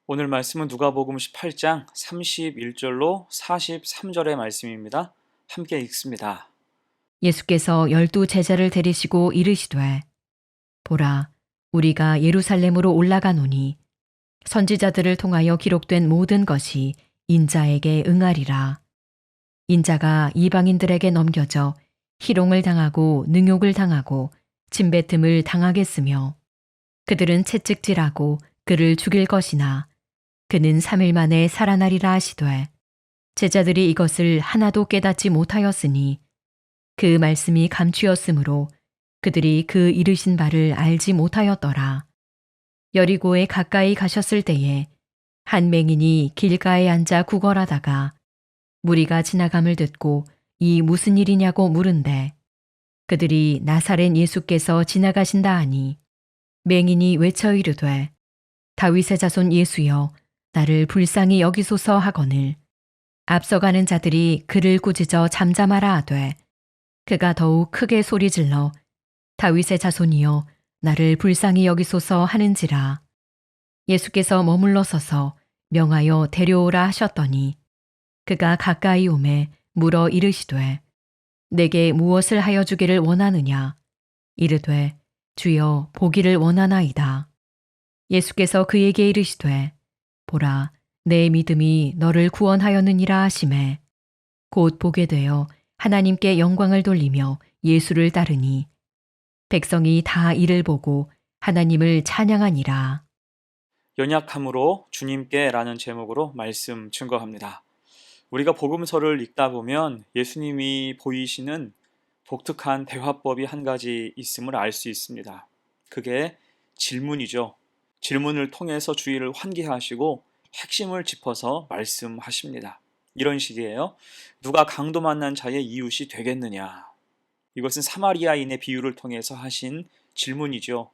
오늘 말씀은 누가복음 18장 31절로 43절의 말씀입니다. 함께 읽습니다. 예수께서 12 제자를 데리시고 이르시되 보라 우리가 예루살렘으로 올라가노니 선지자들을 통하여 기록된 모든 것이 인자에게 응하리라. 인자가 이방인들에게 넘겨져 희롱을 당하고 능욕을 당하고 침뱉음을 당하겠으며 그들은 채찍질하고 그를 죽일 것이나 그는 3일 만에 살아나리라 하시되 제자들이 이것을 하나도 깨닫지 못하였으니 그 말씀이 감추었으므로 그들이 그 이르신 바를 알지 못하였더라. 여리고에 가까이 가셨을 때에 한 맹인이 길가에 앉아 구걸하다가 무리가 지나감을 듣고 이 무슨 일이냐고 물은데 그들이 나사렛 예수께서 지나가신다 하니 맹인이 외쳐 이르되 다윗의 자손 예수여 나를 불쌍히 여기소서 하거늘 앞서가는 자들이 그를 꾸짖어 잠잠하라 하되 그가 더욱 크게 소리질러 다윗의 자손이여 나를 불쌍히 여기소서 하는지라. 예수께서 머물러 서서 명하여 데려오라 하셨더니 그가 가까이 오매 물어 이르시되 내게 무엇을 하여 주기를 원하느냐. 이르되 주여 보기를 원하나이다. 예수께서 그에게 이르시되 보라 내 믿음이 너를 구원하였느니라 하시매 곧 보게 되어 하나님께 영광을 돌리며 예수를 따르니 백성이 다 이를 보고 하나님을 찬양하니라. 연약함으로 주님께라는 제목으로 말씀 증거합니다. 우리가 복음서를 읽다 보면 예수님이 보이시는 독특한 대화법이 한 가지 있음을 알 수 있습니다. 그게 질문이죠. 질문을 통해서 주의를 환기하시고 핵심을 짚어서 말씀하십니다. 이런 식이에요. 누가 강도 만난 자의 이웃이 되겠느냐? 이것은 사마리아인의 비유를 통해서 하신 질문이죠.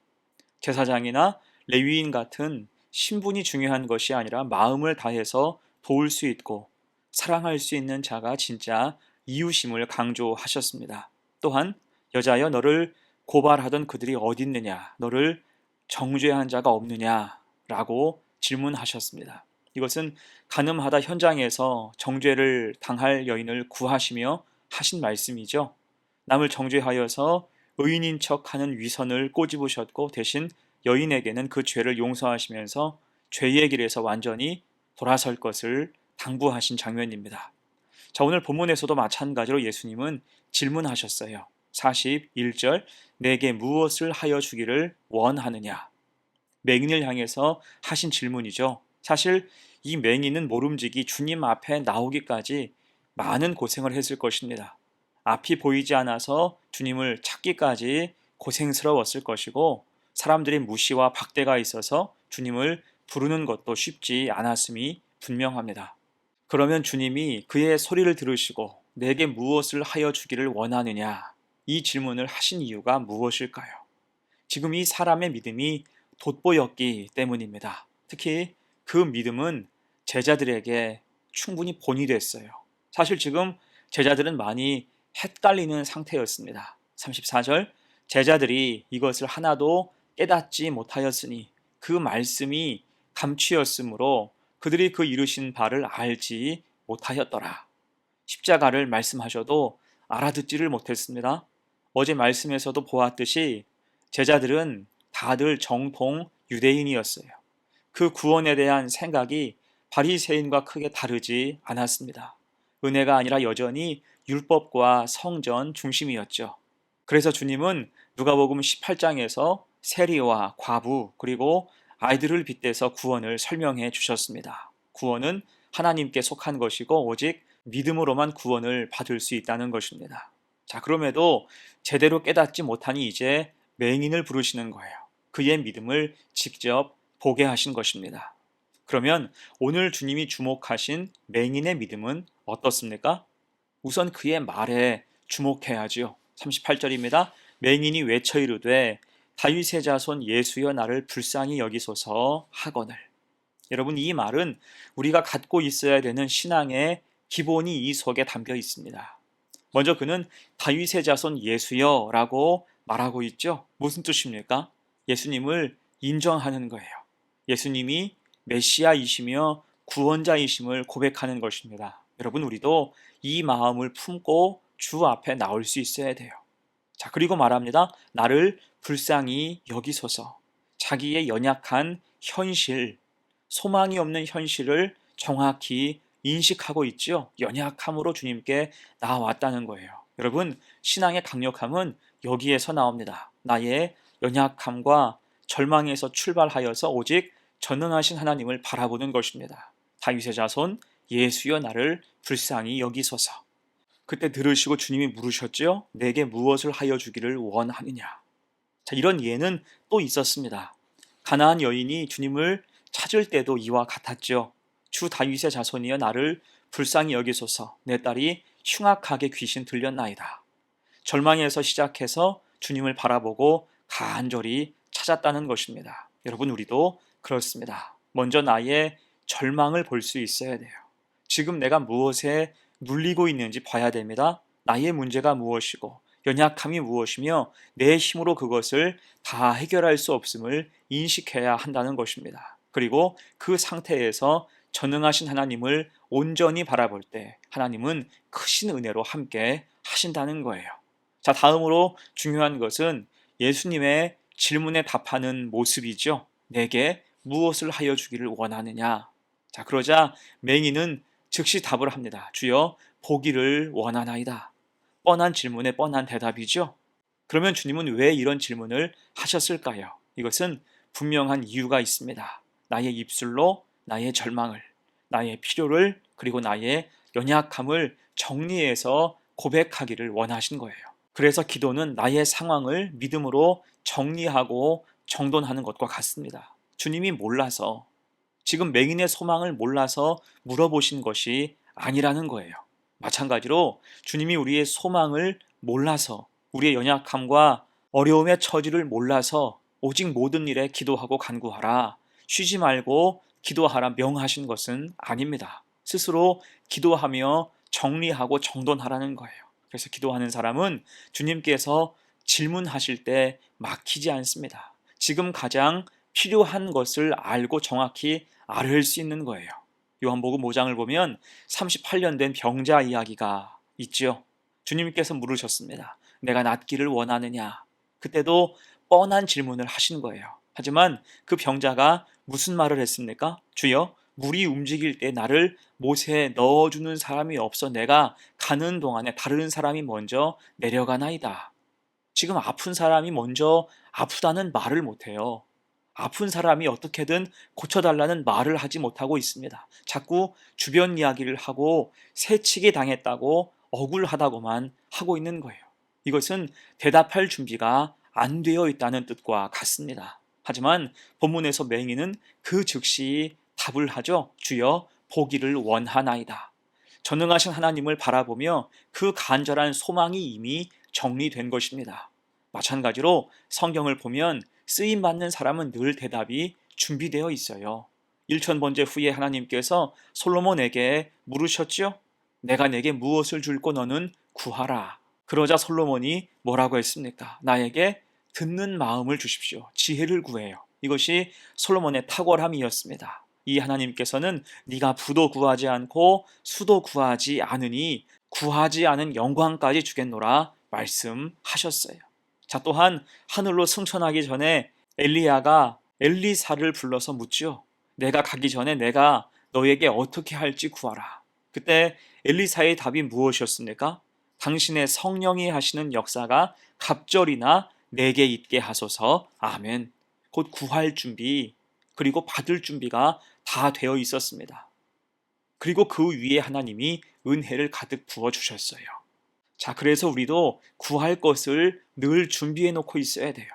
제사장이나 레위인 같은 신분이 중요한 것이 아니라 마음을 다해서 도울 수 있고 사랑할 수 있는 자가 진짜 이웃임을 강조하셨습니다. 또한 여자여 너를 고발하던 그들이 어디 있느냐? 너를 정죄한 자가 없느냐? 라고 질문하셨습니다. 이것은 가늠하다 현장에서 정죄를 당할 여인을 구하시며 하신 말씀이죠. 남을 정죄하여서 의인인 척하는 위선을 꼬집으셨고 대신 여인에게는 그 죄를 용서하시면서 죄의 길에서 완전히 돌아설 것을 당부하신 장면입니다. 자, 오늘 본문에서도 마찬가지로 예수님은 질문하셨어요. 41절 내게 무엇을 하여 주기를 원하느냐. 맹인을 향해서 하신 질문이죠. 사실 이 맹인은 모름지기 주님 앞에 나오기까지 많은 고생을 했을 것입니다. 앞이 보이지 않아서 주님을 찾기까지 고생스러웠을 것이고 사람들의 무시와 박대가 있어서 주님을 부르는 것도 쉽지 않았음이 분명합니다. 그러면 주님이 그의 소리를 들으시고 내게 무엇을 하여 주기를 원하느냐 이 질문을 하신 이유가 무엇일까요? 지금 이 사람의 믿음이 돋보였기 때문입니다. 특히 그 믿음은 제자들에게 충분히 본이 됐어요. 사실 지금 제자들은 많이 헷갈리는 상태였습니다. 34절 제자들이 이것을 하나도 깨닫지 못하였으니 그 말씀이 감추었으므로 그들이 그 이루신 바를 알지 못하였더라. 십자가를 말씀하셔도 알아듣지를 못했습니다. 어제 말씀에서도 보았듯이 제자들은 다들 정통 유대인이었어요. 그 구원에 대한 생각이 바리새인과 크게 다르지 않았습니다. 은혜가 아니라 여전히 율법과 성전 중심이었죠. 그래서 주님은 누가복음 18장에서 세리와 과부 그리고 아이들을 빗대서 구원을 설명해 주셨습니다. 구원은 하나님께 속한 것이고 오직 믿음으로만 구원을 받을 수 있다는 것입니다. 자, 그럼에도 제대로 깨닫지 못하니 이제 맹인을 부르시는 거예요. 그의 믿음을 직접 보게 하신 것입니다. 그러면 오늘 주님이 주목하신 맹인의 믿음은 어떻습니까? 우선 그의 말에 주목해야지요. 38절입니다. 맹인이 외쳐 이르되 다윗의 자손 예수여 나를 불쌍히 여기소서 하거늘. 여러분 이 말은 우리가 갖고 있어야 되는 신앙의 기본이 이 속에 담겨 있습니다. 먼저 그는 다윗의 자손 예수여 라고 말하고 있죠. 무슨 뜻입니까? 예수님을 인정하는 거예요. 예수님이 메시아이시며 구원자이심을 고백하는 것입니다. 여러분, 우리도 이 마음을 품고 주 앞에 나올 수 있어야 돼요. 자, 그리고 말합니다. 나를 불쌍히 여기소서. 자기의 연약한 현실, 소망이 없는 현실을 정확히 인식하고 있죠. 연약함으로 주님께 나아왔다는 거예요. 여러분, 신앙의 강력함은 여기에서 나옵니다. 나의 연약함과 절망에서 출발하여서 오직 전능하신 하나님을 바라보는 것입니다. 다윗의 자손 예수여 나를 불쌍히 여기소서. 그때 들으시고 주님이 물으셨죠. 내게 무엇을 하여 주기를 원하느냐. 자, 이런 예는 또 있었습니다. 가나안 여인이 주님을 찾을 때도 이와 같았죠. 주 다윗의 자손이여 나를 불쌍히 여기소서. 내 딸이 흉악하게 귀신 들렸나이다. 절망에서 시작해서 주님을 바라보고 간절히 찾았다는 것입니다. 여러분, 우리도 그렇습니다. 먼저 나의 절망을 볼 수 있어야 돼요. 지금 내가 무엇에 눌리고 있는지 봐야 됩니다. 나의 문제가 무엇이고 연약함이 무엇이며 내 힘으로 그것을 다 해결할 수 없음을 인식해야 한다는 것입니다. 그리고 그 상태에서 전능하신 하나님을 온전히 바라볼 때 하나님은 크신 은혜로 함께 하신다는 거예요. 자, 다음으로 중요한 것은 예수님의 질문에 답하는 모습이죠. 내게 무엇을 하여 주기를 원하느냐. 자, 그러자 맹인은 즉시 답을 합니다. 주여, 보기를 원하나이다. 뻔한 질문에 뻔한 대답이죠. 그러면 주님은 왜 이런 질문을 하셨을까요? 이것은 분명한 이유가 있습니다. 나의 입술로 나의 절망을, 나의 필요를, 그리고 나의 연약함을 정리해서 고백하기를 원하신 거예요. 그래서 기도는 나의 상황을 믿음으로 정리하고 정돈하는 것과 같습니다. 주님이 몰라서, 지금 맹인의 소망을 몰라서 물어보신 것이 아니라는 거예요. 마찬가지로 주님이 우리의 소망을 몰라서, 우리의 연약함과 어려움의 처지를 몰라서 오직 모든 일에 기도하고 간구하라, 쉬지 말고 기도하라 명하신 것은 아닙니다. 스스로 기도하며 정리하고 정돈하라는 거예요. 그래서 기도하는 사람은 주님께서 질문하실 때 막히지 않습니다. 지금 가장 필요한 것을 알고 정확히 알을 수 있는 거예요. 요한복음 5장을 보면 38년 된 병자 이야기가 있죠. 주님께서 물으셨습니다. 내가 낫기를 원하느냐? 그때도 뻔한 질문을 하신 거예요. 하지만 그 병자가 무슨 말을 했습니까? 주여, 물이 움직일 때 나를 못에 넣어주는 사람이 없어 내가 가는 동안에 다른 사람이 먼저 내려가나이다. 지금 아픈 사람이 먼저 아프다는 말을 못해요. 아픈 사람이 어떻게든 고쳐달라는 말을 하지 못하고 있습니다. 자꾸 주변 이야기를 하고 새치기 당했다고 억울하다고만 하고 있는 거예요. 이것은 대답할 준비가 안 되어 있다는 뜻과 같습니다. 하지만 본문에서 맹인은 그 즉시 답을 하죠. 주여, 보기를 원하나이다. 전능하신 하나님을 바라보며 그 간절한 소망이 이미 정리된 것입니다. 마찬가지로 성경을 보면 쓰임받는 사람은 늘 대답이 준비되어 있어요. 1000번째 후에 하나님께서 솔로몬에게 물으셨죠? 내가 내게 무엇을 줄고 너는 구하라. 그러자 솔로몬이 뭐라고 했습니까? 나에게 듣는 마음을 주십시오. 지혜를 구해요. 이것이 솔로몬의 탁월함이었습니다. 이 하나님께서는 네가 부도 구하지 않고 수도 구하지 않으니 구하지 않은 영광까지 주겠노라 말씀하셨어요. 자, 또한 하늘로 승천하기 전에 엘리야가 엘리사를 불러서 묻죠. 내가 가기 전에 내가 너에게 어떻게 할지 구하라. 그때 엘리사의 답이 무엇이었습니까? 당신의 성령이 하시는 역사가 갑절이나 내게 있게 하소서. 아멘. 곧 구할 준비, 그리고 받을 준비가 다 되어 있었습니다. 그리고 그 위에 하나님이 은혜를 가득 부어주셨어요. 자, 그래서 우리도 구할 것을 늘 준비해 놓고 있어야 돼요.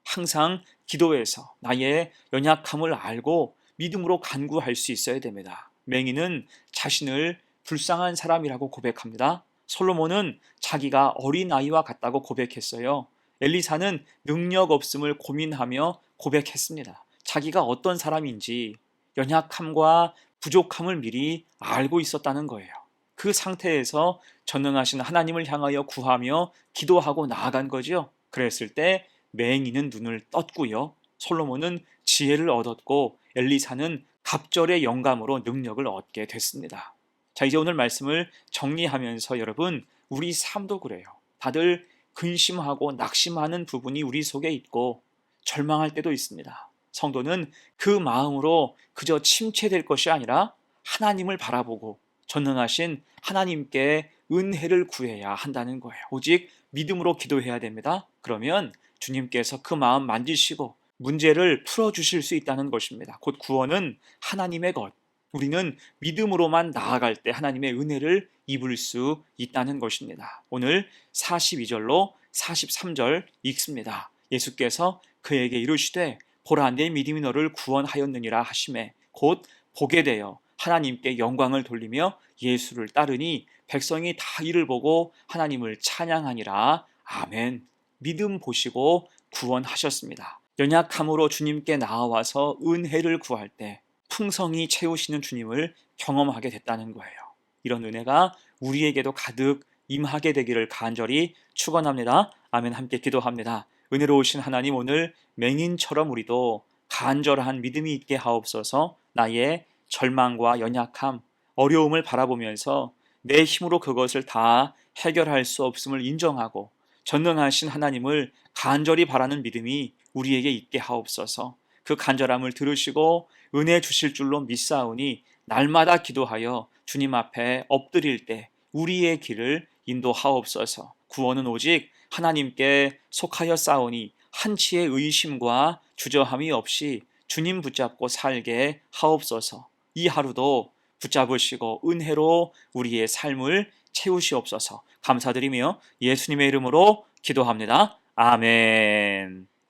항상 기도해서 나의 연약함을 알고 믿음으로 간구할 수 있어야 됩니다. 맹인은 자신을 불쌍한 사람이라고 고백합니다. 솔로몬은 자기가 어린아이와 같다고 고백했어요. 엘리사는 능력 없음을 고민하며 고백했습니다. 자기가 어떤 사람인지 연약함과 부족함을 미리 알고 있었다는 거예요. 그 상태에서 전능하신 하나님을 향하여 구하며 기도하고 나아간 거죠. 그랬을 때 맹인은 눈을 떴고요. 솔로몬은 지혜를 얻었고 엘리사는 갑절의 영감으로 능력을 얻게 됐습니다. 자, 이제 오늘 말씀을 정리하면서 여러분, 우리 삶도 그래요. 다들 근심하고 낙심하는 부분이 우리 속에 있고 절망할 때도 있습니다. 성도는 그 마음으로 그저 침체될 것이 아니라 하나님을 바라보고 전능하신 하나님께 은혜를 구해야 한다는 거예요. 오직 믿음으로 기도해야 됩니다. 그러면 주님께서 그 마음 만지시고 문제를 풀어주실 수 있다는 것입니다. 곧 구원은 하나님의 것. 우리는 믿음으로만 나아갈 때 하나님의 은혜를 입을 수 있다는 것입니다. 오늘 42절로 43절 읽습니다. 예수께서 그에게 이르시되 보라 내 믿음이 너를 구원하였느니라 하시매 곧 보게 되어 하나님께 영광을 돌리며 예수를 따르니 백성이 다 이를 보고 하나님을 찬양하니라. 아멘. 믿음 보시고 구원하셨습니다. 연약함으로 주님께 나와서 은혜를 구할 때 풍성히 채우시는 주님을 경험하게 됐다는 거예요. 이런 은혜가 우리에게도 가득 임하게 되기를 간절히 축원합니다. 아멘. 함께 기도합니다. 은혜로우신 하나님, 오늘 맹인처럼 우리도 간절한 믿음이 있게 하옵소서. 나의 절망과 연약함, 어려움을 바라보면서 내 힘으로 그것을 다 해결할 수 없음을 인정하고 전능하신 하나님을 간절히 바라는 믿음이 우리에게 있게 하옵소서. 그 간절함을 들으시고 은혜 주실 줄로 믿사오니 날마다 기도하여 주님 앞에 엎드릴 때 우리의 길을 인도하옵소서. 구원은 오직 하나님께 속하여 싸우니 한치의 의심과 주저함이 없이 주님 붙잡고 살게 하옵소서. 이 하루도 붙잡으시고 은혜로 우리의 삶을 채우시옵소서. 감사드리며 예수님의 이름으로 기도합니다. 아멘.